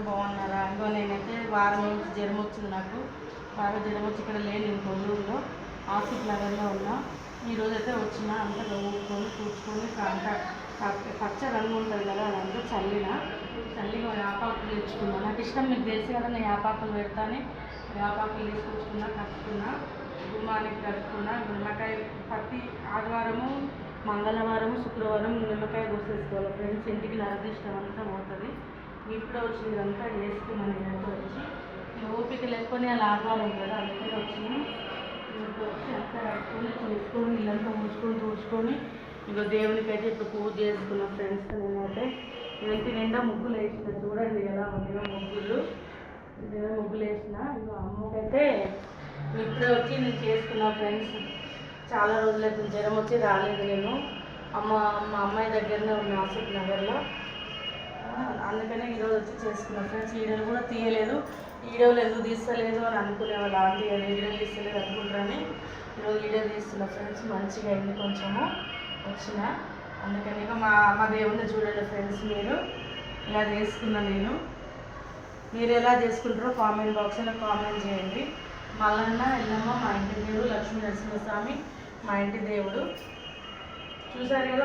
బాగున్నారా? ఇగో నేనైతే వారం నుంచి జ్వరం వచ్చింది. నాకు బాగా జ్వరం వచ్చి ఇక్కడ లేని నేను కొల్లూరులో ఆసిఫ్ నగర్లో ఉన్నా. ఈరోజైతే వచ్చిన అంతా ఊరుకొని కూర్చుకొని పచ్చ రంగు ఉంటుంది కదా, అదంతా చల్లిగా యాపాకులు తెచ్చుకున్నా. నాకు ఇష్టం, మీకు తెలిసి కదా, నేను యాపాకులు పెడతానే యాపాకులు తీసుకొచ్చుకున్నా, కట్టుకున్నా, గుమ్మానికి కట్టుకున్నా. నిమ్మకాయ ప్రతి ఆదివారము, మంగళవారము, శుక్రవారం నిమ్మకాయ కోసేసుకోవాలి ఫ్రెండ్స్. ఇంటికి నరదిష్టం అంతా పోతుంది. ఇప్పుడు వచ్చింది అంతా చేసుకున్నాను. నేనంతా వచ్చి ఓపిక లేకపోతే అలా ఆహ్వానం కదా, అందుకే వచ్చింది. ఇప్పుడు వచ్చి అంతా కట్టుకొని చేసుకొని ఇల్లంతా తుడుచుకొని ఇక దేవునికి అయితే ఇప్పుడు పూజ చేసుకున్నాం ఫ్రెండ్స్. నేనైతే ఇంటి నిండా ముగ్గులు వేసిన, చూడండి ఎలా ఉందో ముగ్గులు వేసిన. ఇక అమ్మకైతే ఇప్పుడే వచ్చి నేను చేసుకున్నా ఫ్రెండ్స్. చాలా రోజులైతే జ్వరం వచ్చి రాలేదు నేను. మా అమ్మాయి దగ్గరనే ఉన్న ఆసిఫ్ నగర్లో, అందుకనే ఈరోజు వచ్చి చేసుకున్నాను ఫ్రెండ్స్. వీడియోలు కూడా తీయలేదు, వీడియోలు ఎందుకు తీస్తలేదు అని అనుకునేవాళ్ళు. ఆంటీ వీడియోలు తీస్తలేదు అనుకుంటారని ఈరోజు వీడియో తీస్తున్నా ఫ్రెండ్స్. మంచిగా అయింది కొంచెము వచ్చిన, అందుకని ఇక మా దేవుణ్ణి చూడండి ఫ్రెండ్స్. మీరు ఇలా చేసుకున్నాను నేను. మీరు ఎలా చేసుకుంటారో కామెంట్ బాక్స్లో కామెంట్ చేయండి. మల్లన్న ఎల్లమ్మ మా ఇంటి దేవుడు, లక్ష్మీ నరసింహస్వామి మా ఇంటి దేవుడు. చూసారు కదా.